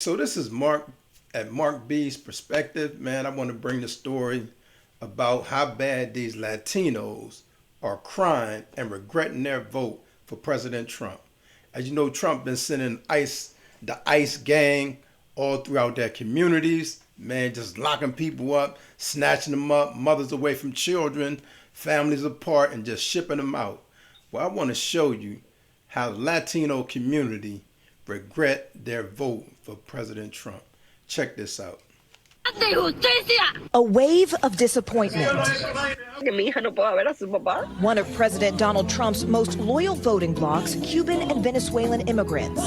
So this is Mark at Mark B's perspective. Man, I want to bring the story about how bad these Latinos are crying and regretting their vote for President Trump. As you know, Trump been sending the ICE gang all throughout their communities, man, just locking people up, snatching them up, mothers away from children, families apart, and just shipping them out. Well, I want to show you how the Latino community regret their vote for President Trump. Check this out. A wave of disappointment. One of President Donald Trump's most loyal voting blocs, Cuban and Venezuelan immigrants.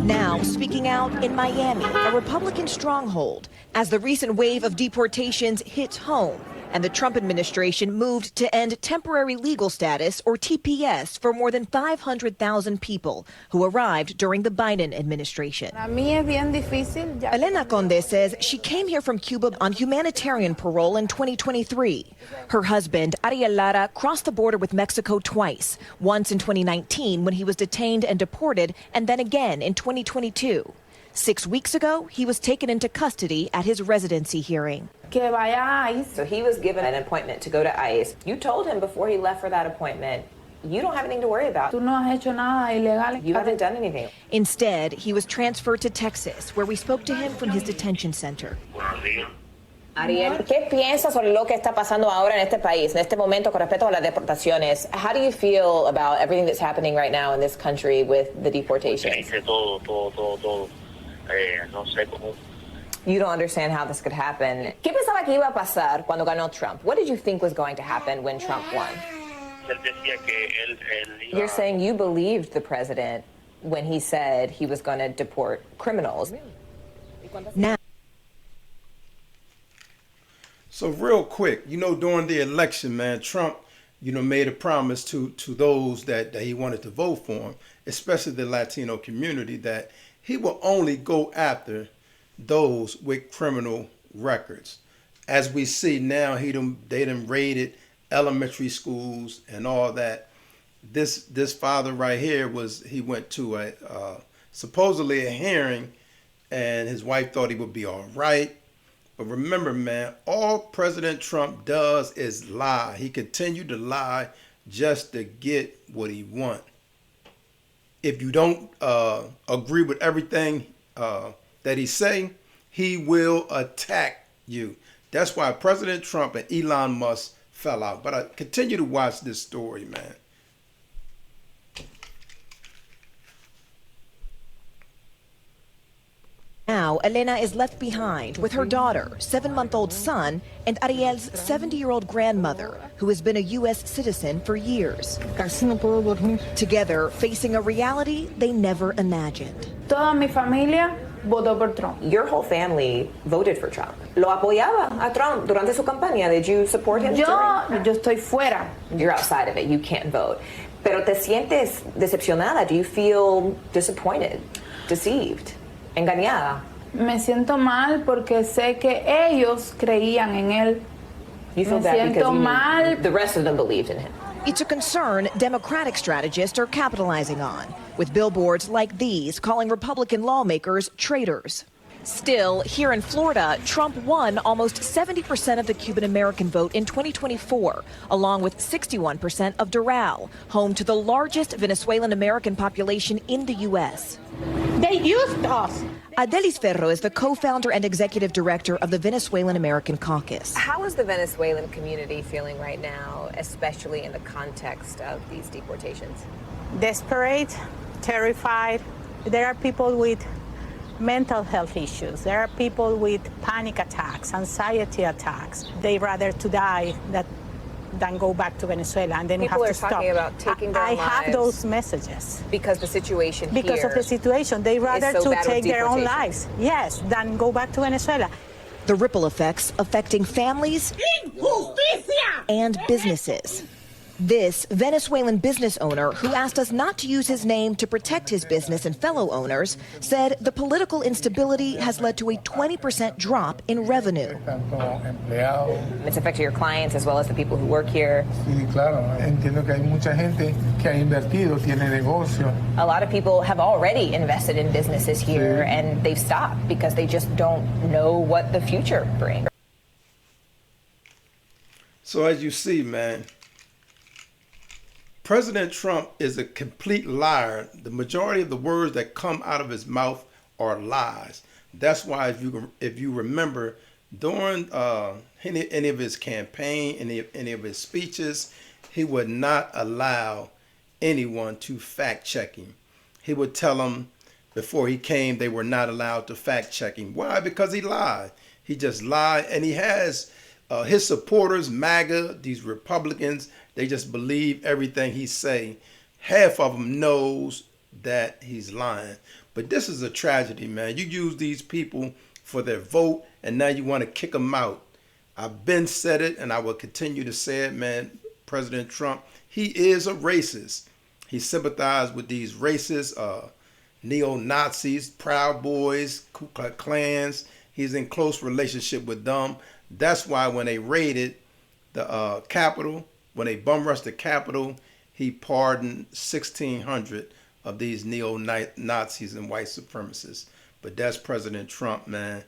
Now speaking out in Miami, a Republican stronghold, as the recent wave of deportations hits home and the Trump administration moved to end temporary legal status, or TPS, for more than 500,000 people who arrived during the Biden administration. Elena Conde says she came here from Cuba on humanitarian parole in 2023. Her husband, Ariel Lara, crossed the border with Mexico twice, once in 2019 when he was detained and deported, and then again in 2022. 6 weeks ago, he was taken into custody at his residency hearing. So he was given an appointment to go to ICE. You told him before he left for that appointment, you don't have anything to worry about. You haven't done anything. Instead, he was transferred to Texas, where we spoke to him from his detention center. Ariel, ¿qué piensas sobre lo que está pasando ahora en este país, en este momento con respecto a las deportaciones? How do you feel about everything that's happening right now in this country with the deportations? No sé cómo. You don't understand how this could happen. ¿Qué pensaba que iba a pasar cuando ganó Trump? What did you think was going to happen when Trump won? You're saying you believed the president when he said he was going to deport criminals. Now. So real quick, during the election, man, Trump, made a promise to those that he wanted to vote for him, especially the Latino community, that he will only go after those with criminal records. As we see now, they done raided elementary schools and all that. This father right here he went to supposedly a hearing, and his wife thought he would be all right. But remember, man, all President Trump does is lie. He continued to lie just to get what he wants. If you don't agree with everything that he say, he will attack you. That's why President Trump and Elon Musk fell out. But I continue to watch this story, man. Now, Elena is left behind with her daughter, 7-month-old son, and Ariel's 70-year-old grandmother, who has been a U.S. citizen for years. Together, facing a reality they never imagined. Toda mi familia votó por Trump. Your whole family voted for Trump. Lo apoyaba a Trump durante su campaña. Did you support him? Yo estoy fuera. You're outside of it. You can't vote. Pero te sientes decepcionada. Do you feel disappointed, deceived? Engañada. Me siento mal porque sé que ellos creían en él. You feel bad because the rest of them believed in him. It's a concern Democratic strategists are capitalizing on, with billboards like these calling Republican lawmakers traitors. Still, here in Florida, Trump won almost 70% of the Cuban American vote in 2024, along with 61% of Doral, home to the largest Venezuelan American population in the U.S. They used us. Adelis Ferro is the co-founder and executive director of the Venezuelan American Caucus. How is the Venezuelan community feeling right now, especially in the context of these deportations? Desperate, terrified. There are people with mental health issues. There are people with panic attacks, anxiety attacks. They rather to die than go back to Venezuela, and then people have to stop. People are talking about taking their lives. I have those messages. Because the situation because here of the situation. They rather so to take their own lives, yes, than go back to Venezuela. The ripple effects affecting families and businesses. This Venezuelan business owner, who asked us not to use his name to protect his business and fellow owners, said the political instability has led to a 20% drop in revenue. It's affected your clients as well as the people who work here. Sí, claro. Entiendo que hay mucha gente que ha invertido, tiene negocio. A lot of people have already invested in businesses here, and they've stopped because they just don't know what the future brings. So as you see, man, President Trump is a complete liar. The majority of the words that come out of his mouth are lies. That's why if you remember, during any of his campaign, any of his speeches, he would not allow anyone to fact check him. He would tell them before he came they were not allowed to fact check him. Why? Because he lied. He just lied, and he has his supporters, MAGA, these Republicans, they just believe everything he say. Half of them knows that he's lying. But this is a tragedy, man. You use these people for their vote, and now you want to kick them out. I've been said it, and I will continue to say it, man. President Trump, he is a racist. He sympathized with these racist neo-Nazis, Proud Boys, Ku Klux Klans. He's in close relationship with them. That's why when they raided the Capitol, when they bum rushed the Capitol, he pardoned 1,600 of these neo-Nazis and white supremacists. But that's President Trump, man.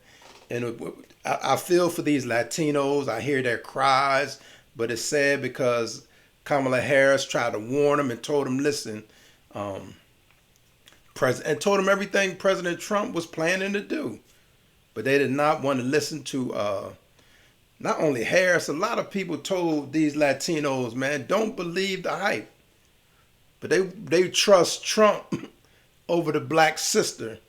And I feel for these Latinos. I hear their cries, but it's sad because Kamala Harris tried to warn them and told them, listen, and told them everything President Trump was planning to do. But they did not want to listen to not only Harris. A lot of people told these Latinos, man, don't believe the hype. But they trust Trump over the black sister,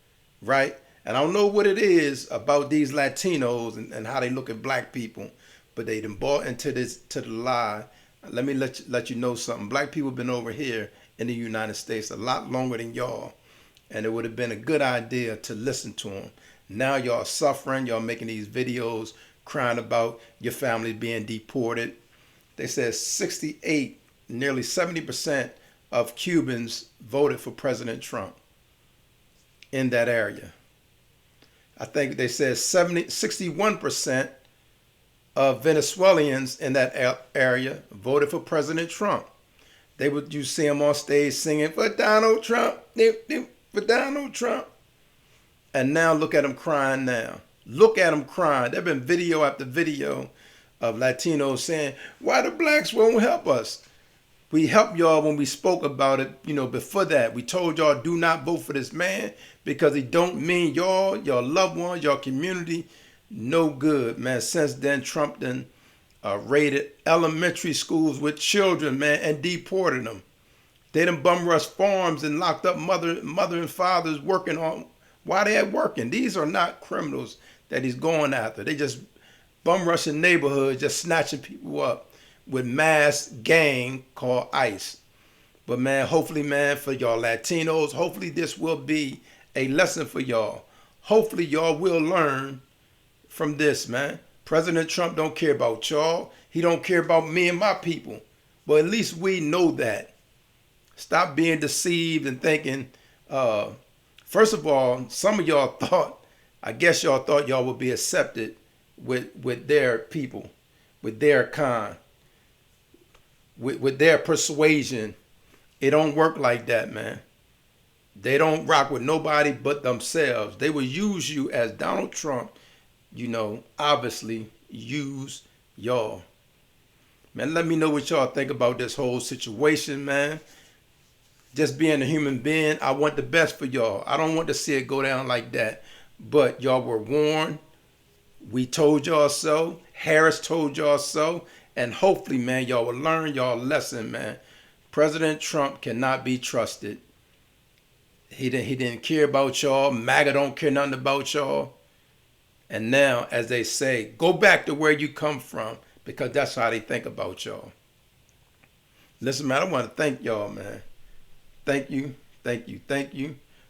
right? And I don't know what it is about these Latinos and how they look at black people, but they done bought into the lie. Let me let you know something. Black people have been over here in the United States a lot longer than y'all, and it would have been a good idea to listen to them. Now y'all suffering. Y'all making these videos crying about your family being deported. They said 68, nearly 70% of Cubans voted for President Trump in that area. I think they said 61% of Venezuelans in that area voted for President Trump. You see them on stage singing for Donald Trump, for Donald Trump. And now look at them crying now. Look at them crying. There have been video after video of Latinos saying, why the blacks won't help us? We helped y'all when we spoke about it, before that. We told y'all do not vote for this man because he don't mean y'all, your loved ones, your community, no good, man. Since then, Trump done raided elementary schools with children, man, and deported them. They done bum rushed farms and locked up mother and fathers working on. Why they at working? These are not criminals that he's going after. They just bum rushing neighborhoods, just snatching people up with mass gang called ICE. But man, hopefully, man, for y'all Latinos, hopefully this will be a lesson for y'all. Hopefully y'all will learn from this, man. President Trump don't care about y'all. He don't care about me and my people. But at least we know that. Stop being deceived and thinking, first of all, some of y'all I guess y'all thought y'all would be accepted with their people, with their kind, with their persuasion. It don't work like that, man. They don't rock with nobody but themselves. They will use you as Donald Trump, obviously use y'all. Man, let me know what y'all think about this whole situation, man. Just being a human being, I want the best for y'all. I don't want to see it go down like that. But y'all were warned. We told y'all so. Harris told y'all so. And hopefully, man, y'all will learn y'all lesson, man. President Trump cannot be trusted. He didn't care about y'all. MAGA don't care nothing about y'all. And now, as they say, go back to where you come from, because that's how they think about y'all. Listen, man, I want to thank y'all, man. Thank you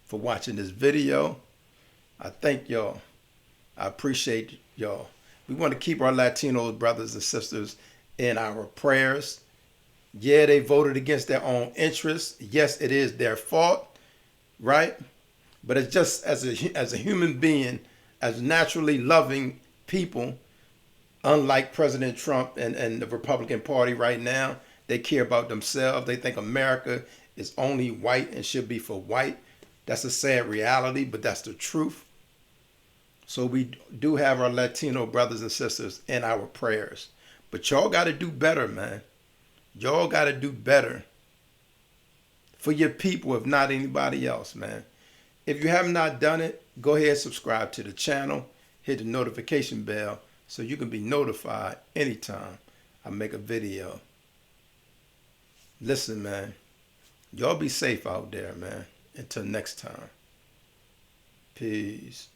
for watching this video. I thank y'all. I appreciate y'all. We want to keep our Latino brothers and sisters in our prayers. Yeah, they voted against their own interests. Yes, it is their fault, right? But it's just as a human being, as naturally loving people, unlike President Trump and the Republican Party right now, they care about themselves. They think America is only white and should be for white. That's a sad reality, but that's the truth. So we do have our Latino brothers and sisters in our prayers. But y'all got to do better, man. Y'all got to do better for your people, if not anybody else, man. If you have not done it, go ahead and subscribe to the channel. Hit the notification bell so you can be notified anytime I make a video. Listen, man. Y'all be safe out there, man. Until next time. Peace.